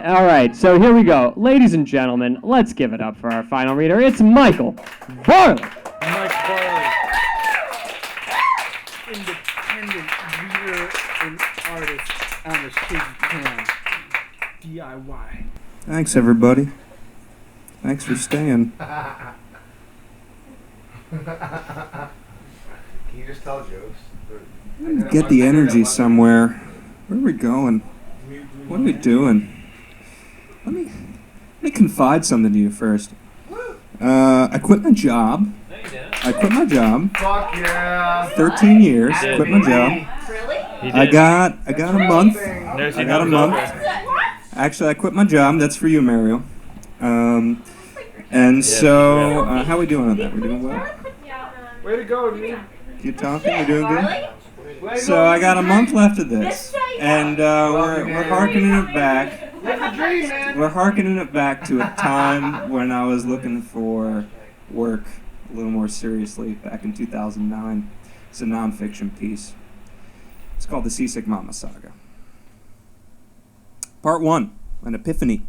All right, so here we go. Ladies and gentlemen, let's give it up for our final reader. It's Michael Varley. Mike Varley. Independent reader and artist on the shaky can. DIY. Thanks, everybody. Thanks for staying. Can you just tell jokes? Get the energy somewhere. Where are we going? What are we doing? Let me confide something to you first. I quit my job. Fuck yeah. 13 years. Quit my job. Really? I got a month. There's I got a month. Actually, I quit my job. That's for you, Mario. And so, how are we doing on that? We doing well? Way to go, dude. You talking? We doing good? So I got a month left of this, and we're harkening it back. We're harkening it back to a time when I was looking for work a little more seriously, back in 2009. It's a nonfiction piece. It's called The Seasick Mama Saga. Part 1, An Epiphany.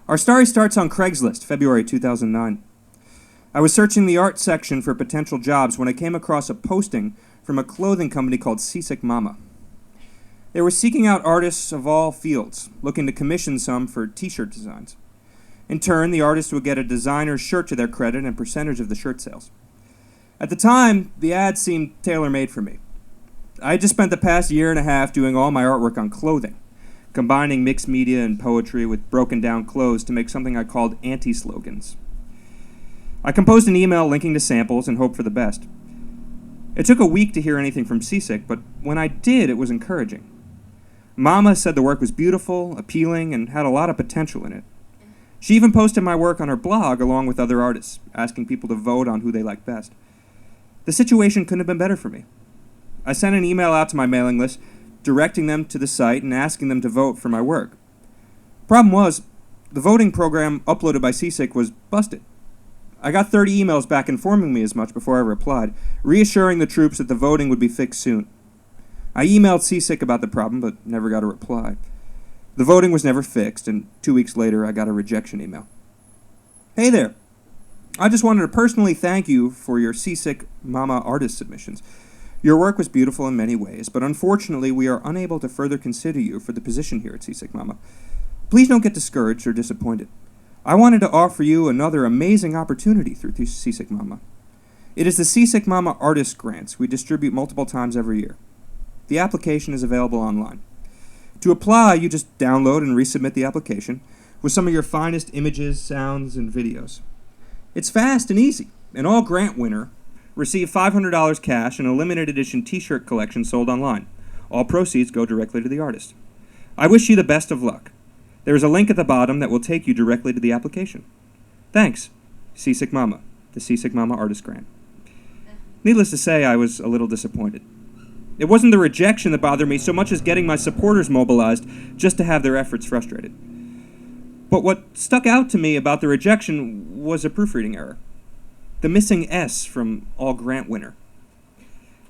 Our story starts on Craigslist, February 2009. I was searching the art section for potential jobs when I came across a posting from a clothing company called Seasick Mama. They were seeking out artists of all fields, looking to commission some for t-shirt designs. In turn, the artist would get a designer's shirt to their credit and percentage of the shirt sales. At the time, the ad seemed tailor-made for me. I had just spent the past year and a half doing all my artwork on clothing, combining mixed media and poetry with broken-down clothes to make something I called anti-slogans. I composed an email linking to samples and hoped for the best. It took a week to hear anything from Seasick, but when I did, it was encouraging. Mama said the work was beautiful, appealing, and had a lot of potential in it. She even posted my work on her blog along with other artists, asking people to vote on who they liked best. The situation couldn't have been better for me. I sent an email out to my mailing list, directing them to the site and asking them to vote for my work. Problem was, the voting program uploaded by Seasick was busted. I got 30 emails back informing me as much before I replied, reassuring the troops that the voting would be fixed soon. I emailed Seasick about the problem, but never got a reply. The voting was never fixed, and 2 weeks later I got a rejection email. Hey there. I just wanted to personally thank you for your Seasick Mama artist submissions. Your work was beautiful in many ways, but unfortunately we are unable to further consider you for the position here at Seasick Mama. Please don't get discouraged or disappointed. I wanted to offer you another amazing opportunity through Seasick Mama. It is the Seasick Mama Artist Grants we distribute multiple times every year. The application is available online. To apply, you just download and resubmit the application with some of your finest images, sounds, and videos. It's fast and easy, and all grant winner receive $500 cash and a limited edition t-shirt collection sold online. All proceeds go directly to the artist. I wish you the best of luck. There is a link at the bottom that will take you directly to the application. Thanks, Seasick Mama, the Seasick Mama Artist Grant. Needless to say, I was a little disappointed. It wasn't the rejection that bothered me so much as getting my supporters mobilized just to have their efforts frustrated. But what stuck out to me about the rejection was a proofreading error. The missing S from all grant winner.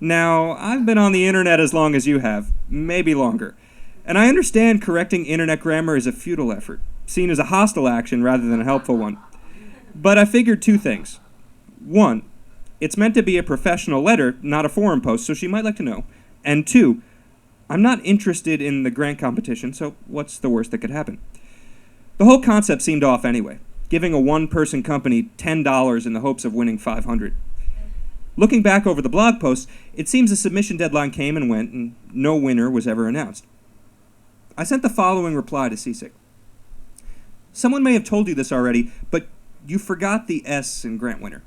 Now, I've been on the internet as long as you have, maybe longer. And I understand correcting internet grammar is a futile effort, seen as a hostile action rather than a helpful one. But I figured two things. One, it's meant to be a professional letter, not a forum post, so she might like to know. And two, I'm not interested in the grant competition, so what's the worst that could happen? The whole concept seemed off anyway, giving a one-person company $10 in the hopes of winning $500. Looking back over the blog post, it seems the submission deadline came and went, and no winner was ever announced. I sent the following reply to Seasick. Someone may have told you this already, but you forgot the S in grant winner.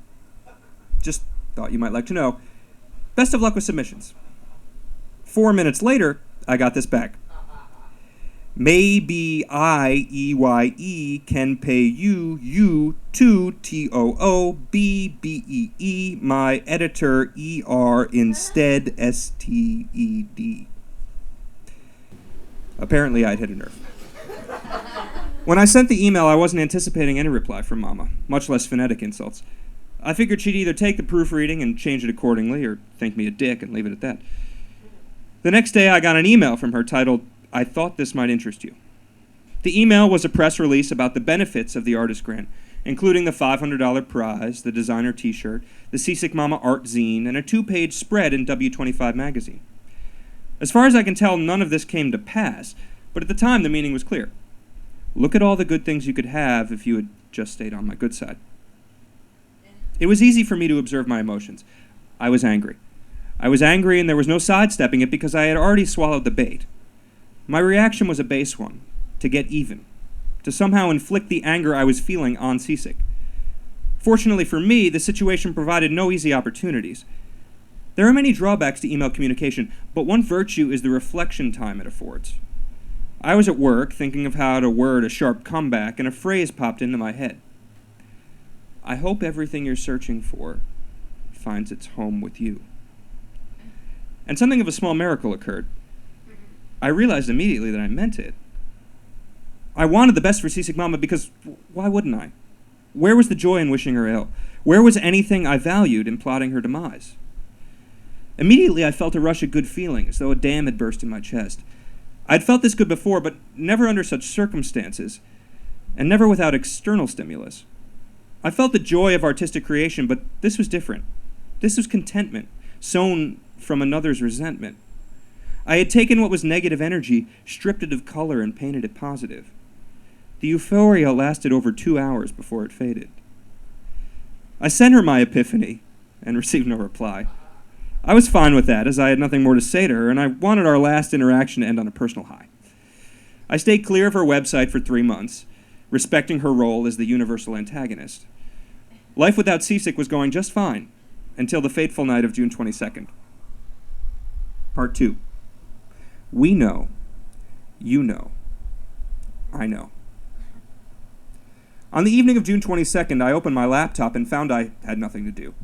Just thought you might like to know. Best of luck with submissions. 4 minutes later, I got this back. Maybe IEYE can pay you to TOOBBEE, my editor ER instead STED. Apparently I'd hit a nerve. When I sent the email, I wasn't anticipating any reply from Mama, much less phonetic insults. I figured she'd either take the proofreading and change it accordingly, or think me a dick and leave it at that. The next day, I got an email from her titled, "I thought this might interest you." The email was a press release about the benefits of the artist grant, including the $500 prize, the designer t-shirt, the Seasick Mama art zine, and a 2-page spread in W25 magazine. As far as I can tell, none of this came to pass, but at the time the meaning was clear. Look at all the good things you could have if you had just stayed on my good side. It was easy for me to observe my emotions. I was angry. I was angry, and there was no sidestepping it because I had already swallowed the bait. My reaction was a base one, to get even, to somehow inflict the anger I was feeling on Seasick. Fortunately for me, the situation provided no easy opportunities. There are many drawbacks to email communication, but one virtue is the reflection time it affords. I was at work thinking of how to word a sharp comeback, and a phrase popped into my head. I hope everything you're searching for finds its home with you. And something of a small miracle occurred. I realized immediately that I meant it. I wanted the best for Seasick Mama because why wouldn't I? Where was the joy in wishing her ill? Where was anything I valued in plotting her demise? Immediately I felt a rush of good feeling, as though a dam had burst in my chest. I'd felt this good before, but never under such circumstances, and never without external stimulus. I felt the joy of artistic creation, but this was different. This was contentment, sown from another's resentment. I had taken what was negative energy, stripped it of color, and painted it positive. The euphoria lasted over 2 hours before it faded. I sent her my epiphany and received no reply. I was fine with that, as I had nothing more to say to her, and I wanted our last interaction to end on a personal high. I stayed clear of her website for 3 months, respecting her role as the universal antagonist. Life without Seasick was going just fine, until the fateful night of June 22nd. Part 2. We know. You know. I know. On the evening of June 22nd, I opened my laptop and found I had nothing to do.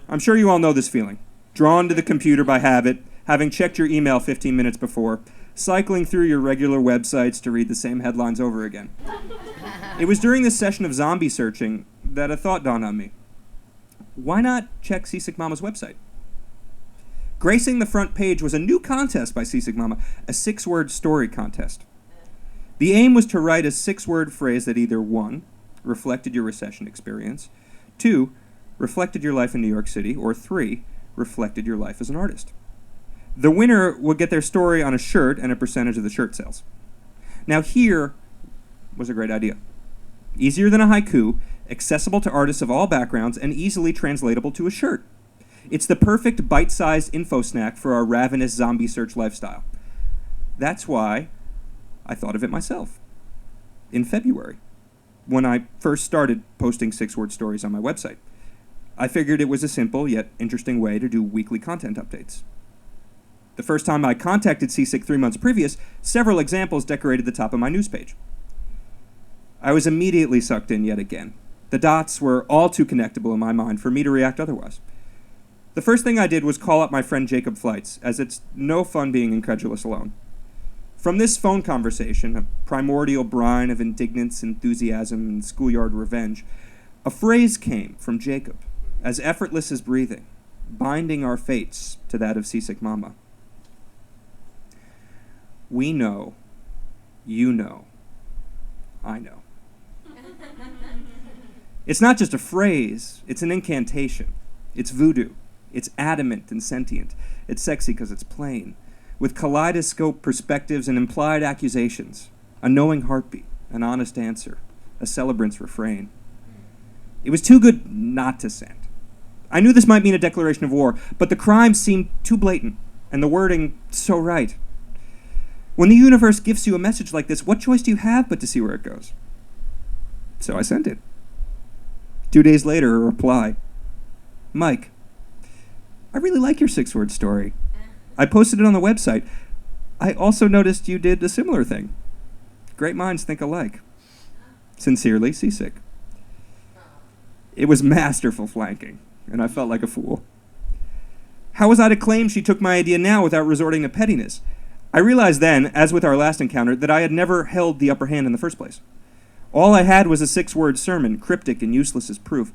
I'm sure you all know this feeling. Drawn to the computer by habit, having checked your email 15 minutes before, cycling through your regular websites to read the same headlines over again. It was during this session of zombie searching that a thought dawned on me. Why not check Seasick Mama's website? Gracing the front page was a new contest by Seasick Mama, a 6-word story contest. The aim was to write a 6-word phrase that either 1, reflected your recession experience, 2, reflected your life in New York City, or 3, reflected your life as an artist. The winner would get their story on a shirt and a percentage of the shirt sales. Now here was a great idea. Easier than a haiku, accessible to artists of all backgrounds, and easily translatable to a shirt. It's the perfect bite-sized info snack for our ravenous zombie search lifestyle. That's why I thought of it myself. In February, when I first started posting 6-word stories on my website, I figured it was a simple yet interesting way to do weekly content updates. The first time I contacted Seasick 3 months previous, several examples decorated the top of my news page. I was immediately sucked in yet again. The dots were all too connectable in my mind for me to react otherwise. The first thing I did was call up my friend Jacob Flights, as it's no fun being incredulous alone. From this phone conversation, a primordial brine of indignance, enthusiasm, and schoolyard revenge, a phrase came from Jacob, as effortless as breathing, binding our fates to that of Seasick Mama. We know, you know, I know. It's not just a phrase, it's an incantation. It's voodoo. It's adamant and sentient. It's sexy because it's plain, with kaleidoscope perspectives and implied accusations, a knowing heartbeat, an honest answer, a celebrant's refrain. It was too good not to send. I knew this might mean a declaration of war, but the crime seemed too blatant, and the wording so right. When the universe gives you a message like this, what choice do you have but to see where it goes? So I sent it. 2 days later, a reply. Mike, I really like your 6-word story. I posted it on the website. I also noticed you did a similar thing. Great minds think alike. Sincerely, Seasick. It was masterful flanking, and I felt like a fool. How was I to claim she took my idea now without resorting to pettiness? I realized then, as with our last encounter, that I had never held the upper hand in the first place. All I had was a 6-word sermon, cryptic and useless as proof.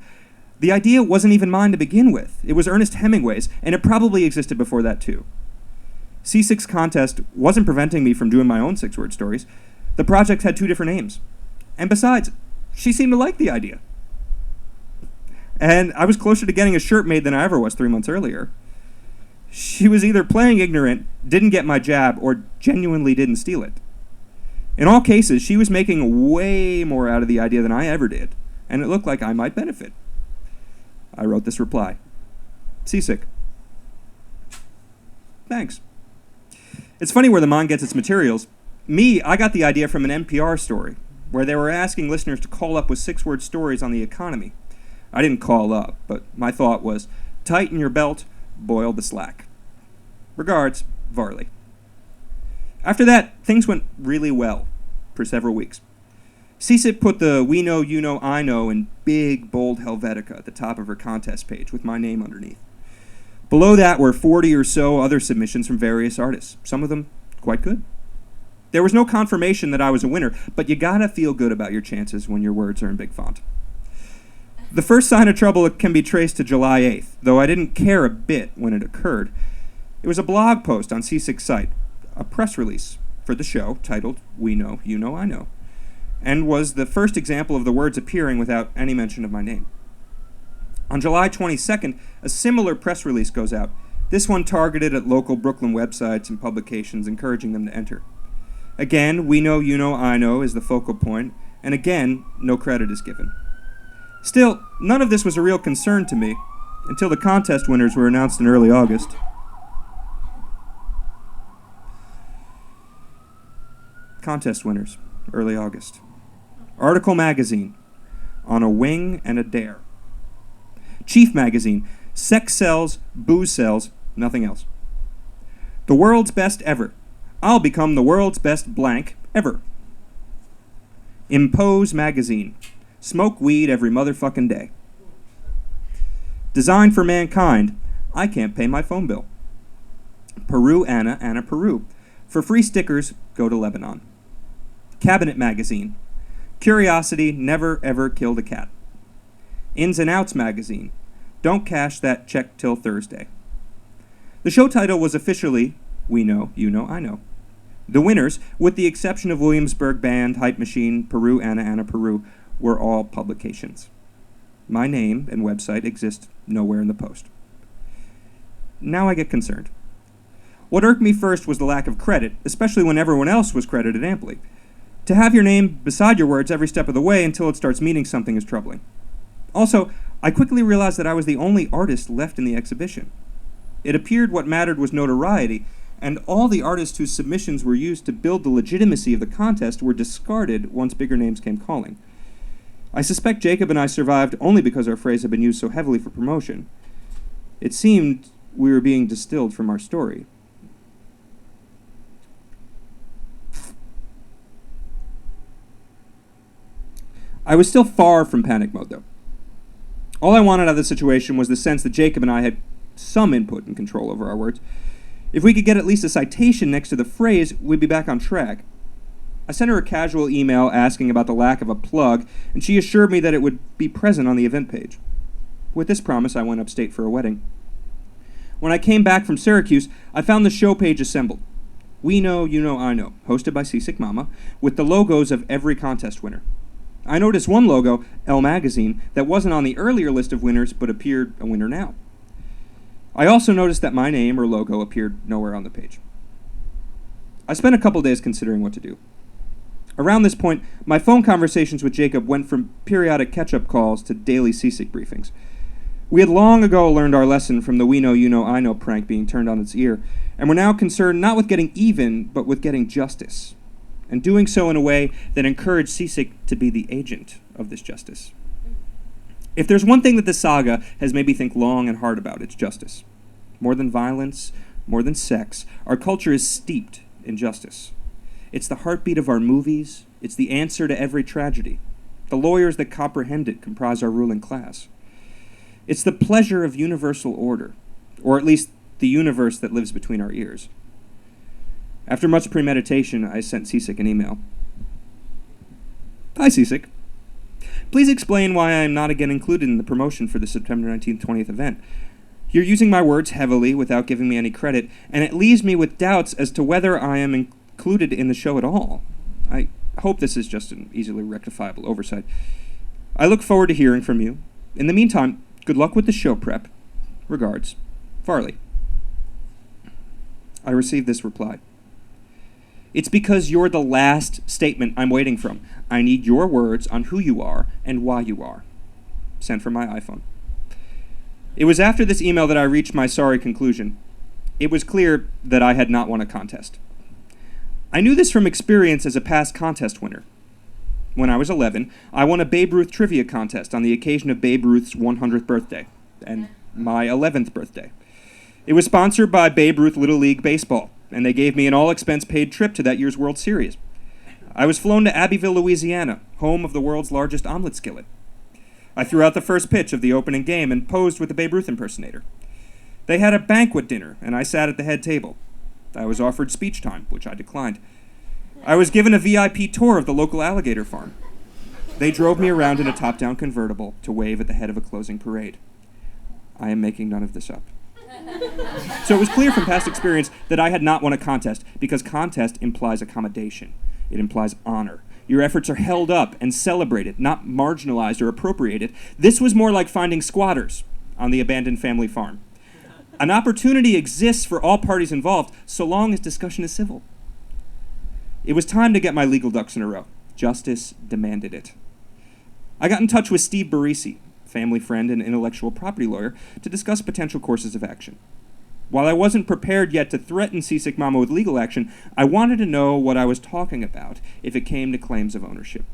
The idea wasn't even mine to begin with. It was Ernest Hemingway's, and it probably existed before that too. Seasick's contest wasn't preventing me from doing my own 6-word stories. The project had 2 different aims. And besides, she seemed to like the idea. And I was closer to getting a shirt made than I ever was 3 months earlier. She was either playing ignorant, didn't get my jab, or genuinely didn't steal it. In all cases, she was making way more out of the idea than I ever did, and it looked like I might benefit. I wrote this reply. Seasick. Thanks. It's funny where the mind gets its materials. Me, I got the idea from an NPR story, where they were asking listeners to call up with 6-word stories on the economy. I didn't call up, but my thought was, tighten your belt, boil the slack. Regards, Varley. After that, things went really well for several weeks. Seasick put the "We know, you know, I know" in big, bold Helvetica at the top of her contest page with my name underneath. Below that were 40 or so other submissions from various artists, some of them quite good. There was no confirmation that I was a winner, but you gotta feel good about your chances when your words are in big font. The first sign of trouble can be traced to July 8th, though I didn't care a bit when it occurred. It was a blog post on Seasick's site, a press release for the show titled "We Know, You Know, I Know," and was the first example of the words appearing without any mention of my name. On July 22nd, a similar press release goes out, this one targeted at local Brooklyn websites and publications, encouraging them to enter. Again, "We know, you know, I know" is the focal point, and again, no credit is given. Still, none of this was a real concern to me until the contest winners were announced in early August. Contest winners, early August. Article Magazine, On a Wing and a Dare. Chief Magazine, Sex sells, booze sells, nothing else. The world's best ever. I'll become the world's best blank ever. Impose Magazine, smoke weed every motherfucking day. Design for Mankind, I can't pay my phone bill. Peru Anna, Anna Peru. For free stickers, go to Lebanon. Cabinet Magazine, Curiosity never ever killed a cat. Ins and Outs Magazine, don't cash that check till Thursday. The show title was officially We Know, You Know, I Know. The winners, with the exception of Williamsburg Band, Hype Machine, Peru Anna, Anna Peru, were all publications. My name and website exist nowhere in the post. Now I get concerned. What irked me first was the lack of credit, especially when everyone else was credited amply. To have your name beside your words every step of the way until it starts meaning something is troubling. Also, I quickly realized that I was the only artist left in the exhibition. It appeared what mattered was notoriety, and all the artists whose submissions were used to build the legitimacy of the contest were discarded once bigger names came calling. I suspect Jacob and I survived only because our phrase had been used so heavily for promotion. It seemed we were being distilled from our story. I was still far from panic mode, though. All I wanted out of the situation was the sense that Jacob and I had some input and control over our words. If we could get at least a citation next to the phrase, we'd be back on track. I sent her a casual email asking about the lack of a plug, and she assured me that it would be present on the event page. With this promise, I went upstate for a wedding. When I came back from Syracuse, I found the show page assembled. We Know, You Know, I Know, hosted by Seasick Mama, with the logos of every contest winner. I noticed one logo, Elle Magazine, that wasn't on the earlier list of winners, but appeared a winner now. I also noticed that my name or logo appeared nowhere on the page. I spent a couple days considering what to do. Around this point, my phone conversations with Jacob went from periodic catch-up calls to daily Seasick briefings. We had long ago learned our lesson from the We Know, You Know, I Know prank being turned on its ear, and we're now concerned not with getting even, but with getting justice, and doing so in a way that encouraged Seasick to be the agent of this justice. If there's one thing that the saga has made me think long and hard about, it's justice. More than violence, more than sex, our culture is steeped in justice. It's the heartbeat of our movies. It's the answer to every tragedy. The lawyers that comprehend it comprise our ruling class. It's the pleasure of universal order, or at least the universe that lives between our ears. After much premeditation, I sent Seasick an email. Hi, Seasick. Please explain why I am not again included in the promotion for the September 19th, 20th event. You're using my words heavily without giving me any credit, and it leaves me with doubts as to whether I am included in the show at all. I hope this is just an easily rectifiable oversight. I look forward to hearing from you. In the meantime, good luck with the show prep. Regards, Varley. I received this reply. It's because you're the last statement I'm waiting from. I need your words on who you are and why you are. Sent from my iPhone. It was after this email that I reached my sorry conclusion. It was clear that I had not won a contest. I knew this from experience as a past contest winner. When I was 11, I won a Babe Ruth trivia contest on the occasion of Babe Ruth's 100th birthday and my 11th birthday. It was sponsored by Babe Ruth Little League Baseball, and they gave me an all-expense-paid trip to that year's World Series. I was flown to Abbeville, Louisiana, home of the world's largest omelet skillet. I threw out the first pitch of the opening game and posed with the Babe Ruth impersonator. They had a banquet dinner, and I sat at the head table. I was offered speech time, which I declined. I was given a VIP tour of the local alligator farm. They drove me around in a top-down convertible to wave at the head of a closing parade. I am making none of this up. So it was clear from past experience that I had not won a contest, because contest implies accommodation. It implies honor. Your efforts are held up and celebrated, not marginalized or appropriated. This was more like finding squatters on the abandoned family farm. An opportunity exists for all parties involved, so long as discussion is civil. It was time to get my legal ducks in a row. Justice demanded it. I got in touch with Steve Barisi, family friend and intellectual property lawyer, to discuss potential courses of action. While I wasn't prepared yet to threaten Seasick Mama with legal action, I wanted to know what I was talking about if it came to claims of ownership.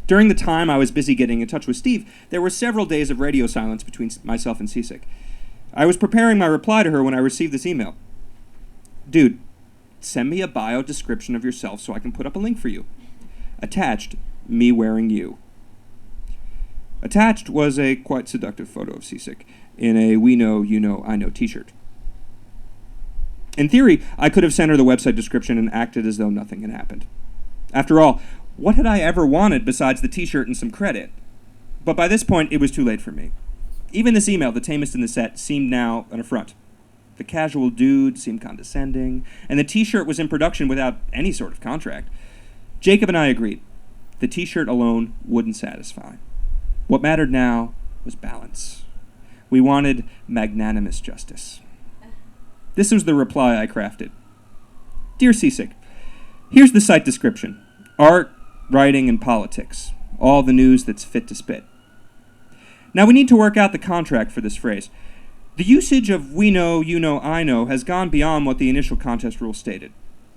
During the time I was busy getting in touch with Steve, there were several days of radio silence between myself and Seasick. I was preparing my reply to her when I received this email. Dude, send me a bio description of yourself so I can put up a link for you. Attached, me wearing you. Attached was a quite seductive photo of Seasick in a We Know, You Know, I Know t-shirt. In theory, I could have sent her the website description and acted as though nothing had happened. After all, what had I ever wanted besides the t-shirt and some credit? But by this point, it was too late for me. Even this email, the tamest in the set, seemed now an affront. The casual dude seemed condescending, and the t-shirt was in production without any sort of contract. Jacob and I agreed. The t-shirt alone wouldn't satisfy. What mattered now was balance. We wanted magnanimous justice. This was the reply I crafted. Dear Seasick, here's the site description. Art, writing, and politics. All the news that's fit to spit. Now we need to work out the contract for this phrase. The usage of we know, you know, I know has gone beyond what the initial contest rules stated.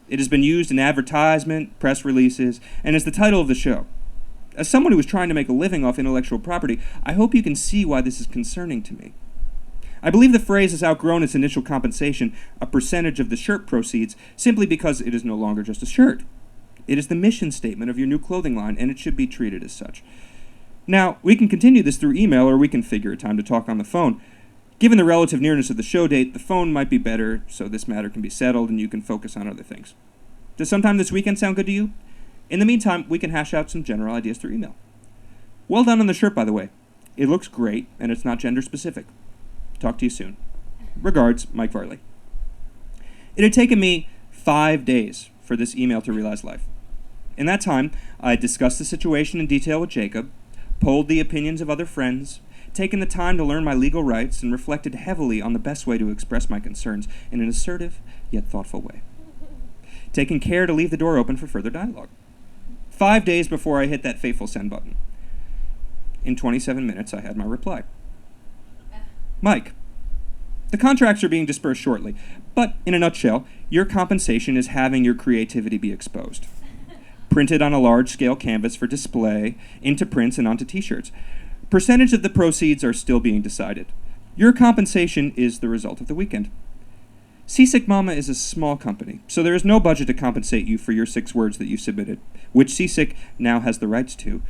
It has been used in advertisement, press releases, and as the title of the show. As someone who is trying to make a living off intellectual property, I hope you can see why this is concerning to me. I believe the phrase has outgrown its initial compensation, a percentage of the shirt proceeds, simply because it is no longer just a shirt. It is the mission statement of your new clothing line, and it should be treated as such. Now, we can continue this through email, or we can figure a time to talk on the phone. Given the relative nearness of the show date, the phone might be better, so this matter can be settled and you can focus on other things. Does sometime this weekend sound good to you? In the meantime, we can hash out some general ideas through email. Well done on the shirt, by the way. It looks great, and it's not gender-specific. Talk to you soon. Regards, Mike Varley. It had taken me 5 days for this email to realize life. In that time, I discussed the situation in detail with Jacob, polled the opinions of other friends, taken the time to learn my legal rights, and reflected heavily on the best way to express my concerns in an assertive yet thoughtful way. Taking care to leave the door open for further dialogue. 5 days before I hit that fateful send button. In 27 minutes, I had my reply. Mike, the contracts are being dispersed shortly, but in a nutshell, your compensation is having your creativity be exposed. Printed on a large-scale canvas for display, into prints and onto t-shirts. Percentage of the proceeds are still being decided. Your compensation is the result of the weekend. Seasick Mama is a small company, so there is no budget to compensate you for your 6 words that you submitted, which Seasick now has the rights to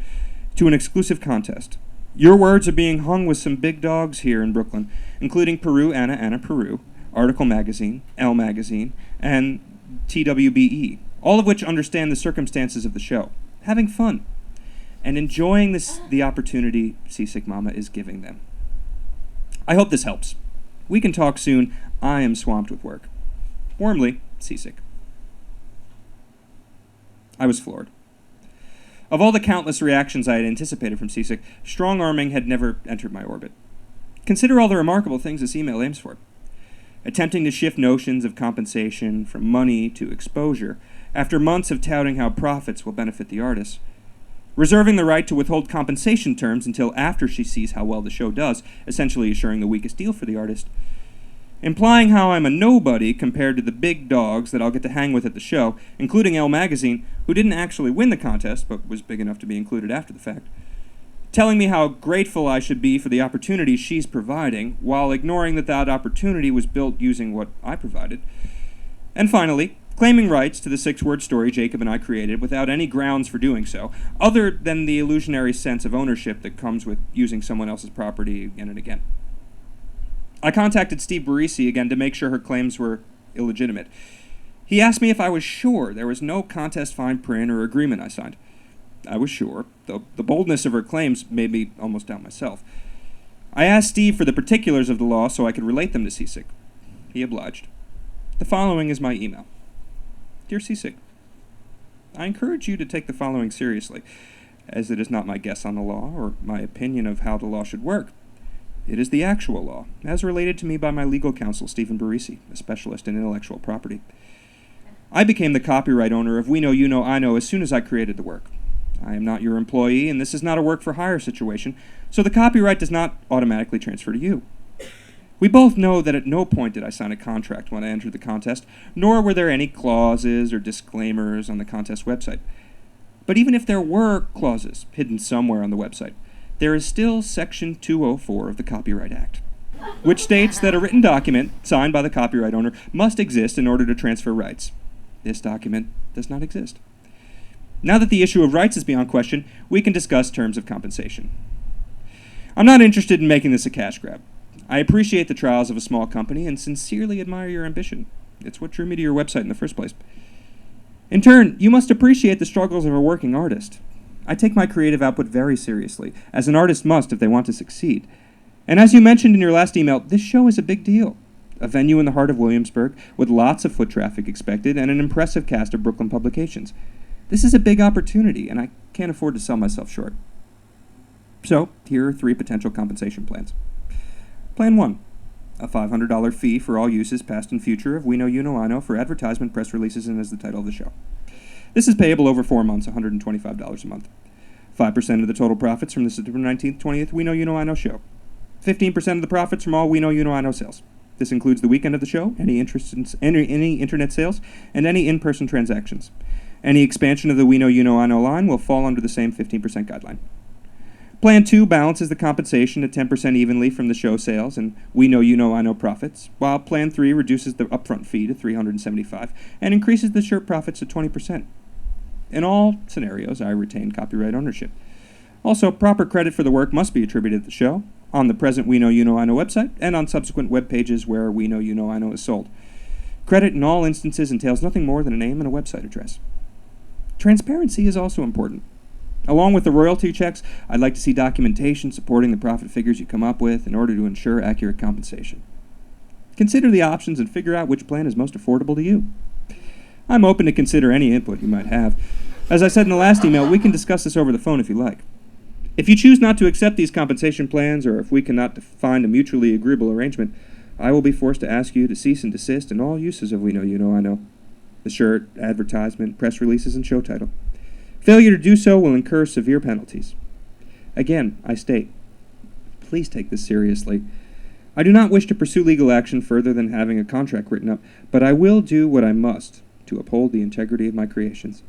an exclusive contest. Your words are being hung with some big dogs here in Brooklyn, including Anna Peru, Article Magazine, Elle Magazine, and TWBE, all of which understand the circumstances of the show, having fun, and enjoying the opportunity Seasick Mama is giving them. I hope this helps. We can talk soon. I am swamped with work. Warmly, Seasick. I was floored. Of all the countless reactions I had anticipated from Seasick, strong-arming had never entered my orbit. Consider all the remarkable things this email aims for. Attempting to shift notions of compensation from money to exposure, after months of touting how profits will benefit the artist. Reserving the right to withhold compensation terms until after she sees how well the show does, essentially assuring the weakest deal for the artist. Implying how I'm a nobody compared to the big dogs that I'll get to hang with at the show, including Elle Magazine, who didn't actually win the contest, but was big enough to be included after the fact. Telling me how grateful I should be for the opportunity she's providing, while ignoring that that opportunity was built using what I provided. And finally, claiming rights to the 6-word story Jacob and I created without any grounds for doing so, other than the illusionary sense of ownership that comes with using someone else's property again and again. I contacted Steve Barisi again to make sure her claims were illegitimate. He asked me if I was sure there was no contest fine print or agreement I signed. I was sure, though the boldness of her claims made me almost doubt myself. I asked Steve for the particulars of the law so I could relate them to Seasick. He obliged. The following is my email. Dear Seasick, I encourage you to take the following seriously, as it is not my guess on the law or my opinion of how the law should work. It is the actual law, as related to me by my legal counsel, Stephen Barisi, a specialist in intellectual property. I became the copyright owner of We Know, You Know, I Know as soon as I created the work. I am not your employee, and this is not a work-for-hire situation, so the copyright does not automatically transfer to you. We both know that at no point did I sign a contract when I entered the contest, nor were there any clauses or disclaimers on the contest website. But even if there were clauses hidden somewhere on the website, there is still Section 204 of the Copyright Act, which states that a written document signed by the copyright owner must exist in order to transfer rights. This document does not exist. Now that the issue of rights is beyond question, we can discuss terms of compensation. I'm not interested in making this a cash grab. I appreciate the trials of a small company and sincerely admire your ambition. It's what drew me to your website in the first place. In turn, you must appreciate the struggles of a working artist. I take my creative output very seriously, as an artist must if they want to succeed. And as you mentioned in your last email, this show is a big deal. A venue in the heart of Williamsburg, with lots of foot traffic expected, and an impressive cast of Brooklyn publications. This is a big opportunity, and I can't afford to sell myself short. So, here are 3 potential compensation plans. Plan 1, a $500 fee for all uses past and future of We Know, You Know, I Know for advertisement, press releases, and as the title of the show. This is payable over 4 months, $125 a month. 5% of the total profits from the September 19th, 20th We Know, You Know, I Know show. 15% of the profits from all We Know, You Know, I Know sales. This includes the weekend of the show, any internet sales, and any in-person transactions. Any expansion of the We Know, You Know, I Know line will fall under the same 15% guideline. Plan 2 balances the compensation at 10% evenly from the show sales and We Know, You Know, I Know profits, while Plan 3 reduces the upfront fee to $375 and increases the shirt profits to 20%. In all scenarios, I retain copyright ownership. Also, proper credit for the work must be attributed to the show, on the present We Know, You Know, I Know website, and on subsequent web pages where We Know, You Know, I Know is sold. Credit in all instances entails nothing more than a name and a website address. Transparency is also important. Along with the royalty checks, I'd like to see documentation supporting the profit figures you come up with in order to ensure accurate compensation. Consider the options and figure out which plan is most affordable to you. I'm open to consider any input you might have. As I said in the last email, we can discuss this over the phone if you like. If you choose not to accept these compensation plans, or if we cannot find a mutually agreeable arrangement, I will be forced to ask you to cease and desist in all uses of We Know, You Know, I Know. The shirt, advertisement, press releases, and show title. Failure to do so will incur severe penalties. Again, I state, please take this seriously. I do not wish to pursue legal action further than having a contract written up, but I will do what I must to uphold the integrity of my creations.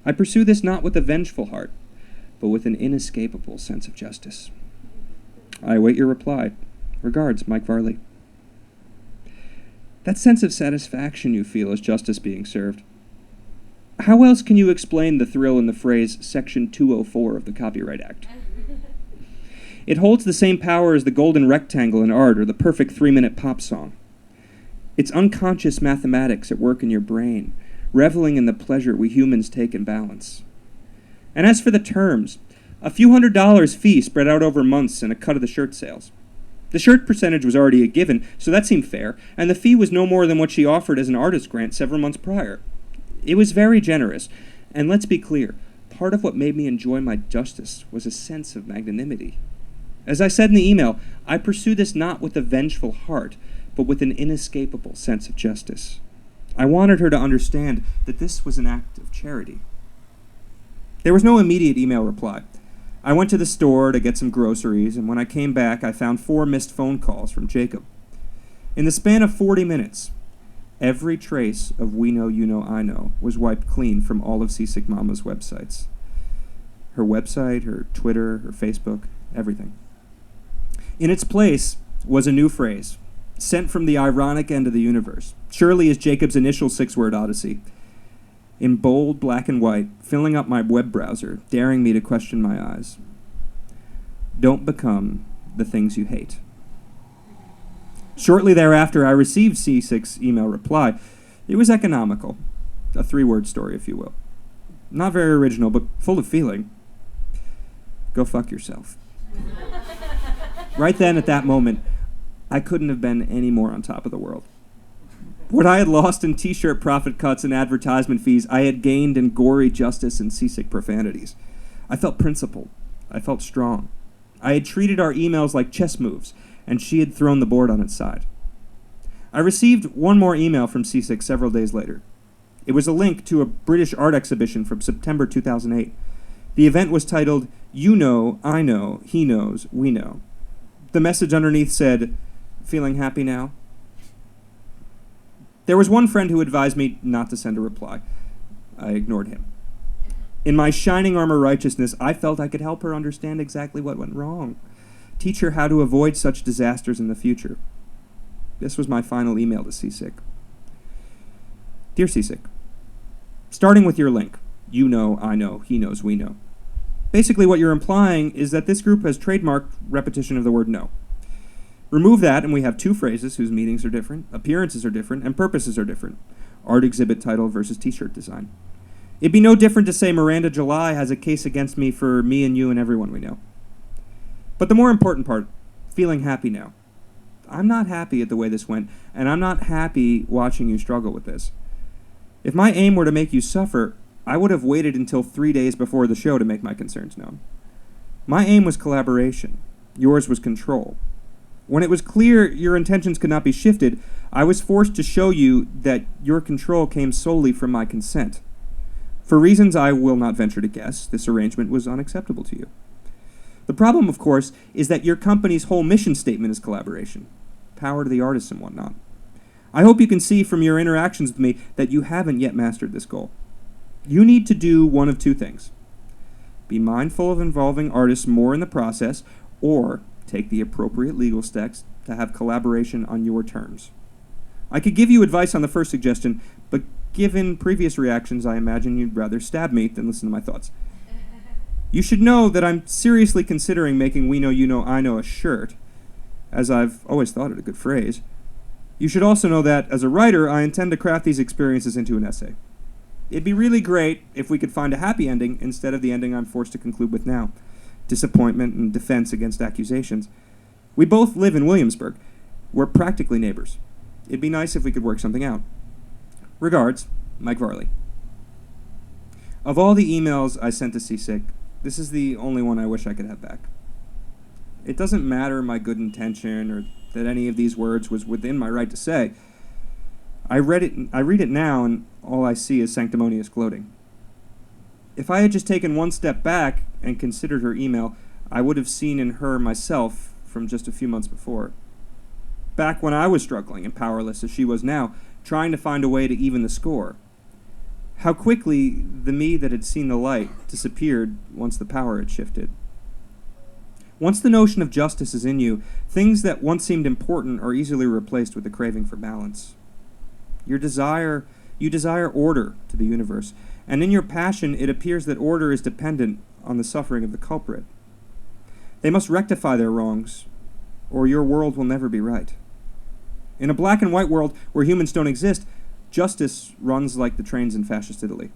I pursue this not with a vengeful heart, but with an inescapable sense of justice. I await your reply. Regards, Mike Varley. That sense of satisfaction you feel as justice being served. How else can you explain the thrill in the phrase Section 204 of the Copyright Act? It holds the same power as the golden rectangle in art or the perfect 3-minute pop song. It's unconscious mathematics at work in your brain, reveling in the pleasure we humans take in balance. And as for the terms, a few $100s fee spread out over months and a cut of the shirt sales. The shirt percentage was already a given, so that seemed fair, and the fee was no more than what she offered as an artist grant several months prior. It was very generous, and let's be clear, part of what made me enjoy my justice was a sense of magnanimity. As I said in the email, I pursue this not with a vengeful heart, but with an inescapable sense of justice. I wanted her to understand that this was an act of charity. There was no immediate email reply. I went to the store to get some groceries, and when I came back, I found 4 missed phone calls from Jacob. In the span of 40 minutes, every trace of We Know, You Know, I Know was wiped clean from all of Seasick Mama's websites. Her website, her Twitter, her Facebook, everything. In its place was a new phrase, sent from the ironic end of the universe, surely as Jacob's initial 6-word odyssey. In bold black and white, filling up my web browser, daring me to question my eyes. Don't become the things you hate. Shortly thereafter, I received Seasick's email reply. It was economical, a 3-word story, if you will. Not very original, but full of feeling. Go fuck yourself. Right then, at that moment, I couldn't have been any more on top of the world. What I had lost in t-shirt profit cuts and advertisement fees, I had gained in gory justice and seasick profanities. I felt principled. I felt strong. I had treated our emails like chess moves, and she had thrown the board on its side. I received one more email from Seasick several days later. It was a link to a British art exhibition from September 2008. The event was titled, You Know, I Know, He Knows, We Know. The message underneath said, feeling happy now? There was one friend who advised me not to send a reply. I ignored him. In my shining armor righteousness, I felt I could help her understand exactly what went wrong, teach her how to avoid such disasters in the future. This was my final email to Seasick. Dear Seasick, starting with your link, You Know, I Know, He Knows, We Know. Basically what you're implying is that this group has trademarked repetition of the word no. Remove that, and we have 2 phrases whose meanings are different, appearances are different, and purposes are different. Art exhibit title versus t-shirt design. It'd be no different to say Miranda July has a case against me for me and you and everyone we know. But the more important part, feeling happy now. I'm not happy at the way this went, and I'm not happy watching you struggle with this. If my aim were to make you suffer, I would have waited until 3 days before the show to make my concerns known. My aim was collaboration. Yours was control. When it was clear your intentions could not be shifted, I was forced to show you that your control came solely from my consent. For reasons I will not venture to guess, this arrangement was unacceptable to you. The problem, of course, is that your company's whole mission statement is collaboration. Power to the artists and whatnot. I hope you can see from your interactions with me that you haven't yet mastered this goal. You need to do one of 2 things. Be mindful of involving artists more in the process, or take the appropriate legal steps to have collaboration on your terms. I could give you advice on the first suggestion, but given previous reactions, I imagine you'd rather stab me than listen to my thoughts. You should know that I'm seriously considering making We Know, You Know, I Know a shirt, as I've always thought it a good phrase. You should also know that, as a writer, I intend to craft these experiences into an essay. It'd be really great if we could find a happy ending instead of the ending I'm forced to conclude with now. Disappointment and defense against accusations. We both live in Williamsburg. We're practically neighbors. It'd be nice if we could work something out. Regards, Mike Varley. Of all the emails I sent to Seasick, this is the only one I wish I could have back. It doesn't matter my good intention or that any of these words was within my right to say. I read it now, and all I see is sanctimonious gloating. If I had just taken one step back and considered her email, I would have seen in her myself from just a few months before. Back when I was struggling and powerless as she was now, trying to find a way to even the score. How quickly the me that had seen the light disappeared once the power had shifted. Once the notion of justice is in you, things that once seemed important are easily replaced with the craving for balance. You desire order to the universe, and in your passion it appears that order is dependent on the suffering of the culprit. They must rectify their wrongs, or your world will never be right. In a black and white world where humans don't exist, justice runs like the trains in fascist Italy.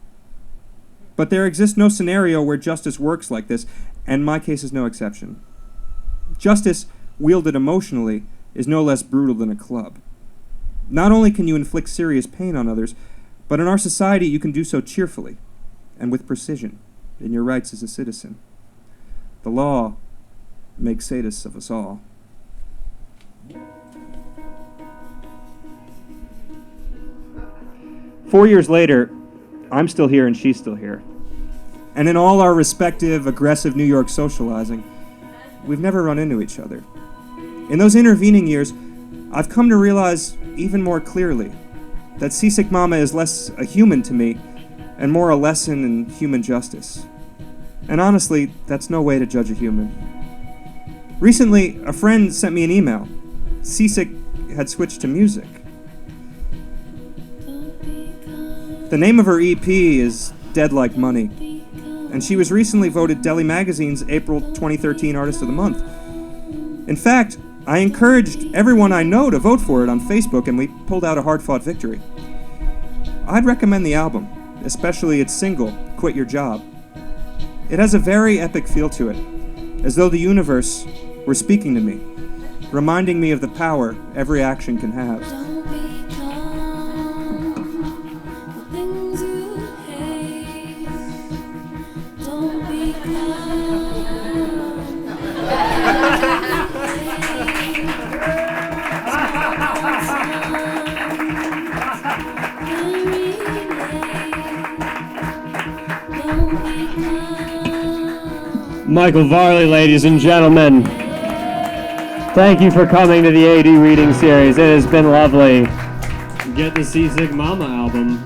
But there exists no scenario where justice works like this, and my case is no exception. Justice, wielded emotionally, is no less brutal than a club. Not only can you inflict serious pain on others, but in our society you can do so cheerfully and with precision in your rights as a citizen. The law makes sadists of us all. "4 years later, I'm still here and she's still here. And in all our respective aggressive New York socializing, we've never run into each other. In those intervening years, I've come to realize even more clearly that Seasick Mama is less a human to me and more a lesson in human justice. And honestly, that's no way to judge a human. Recently, a friend sent me an email. Seasick had switched to music. The name of her EP is Dead Like Money, and she was recently voted Deli Magazine's April 2013 Artist of the Month. In fact, I encouraged everyone I know to vote for it on Facebook, and we pulled out a hard-fought victory. I'd recommend the album, especially its single, Quit Your Job. It has a very epic feel to it, as though the universe were speaking to me, reminding me of the power every action can have. Michael Varley, ladies and gentlemen. Thank you for coming to the AD Reading Series. It has been lovely. Get the Seasick Mama album.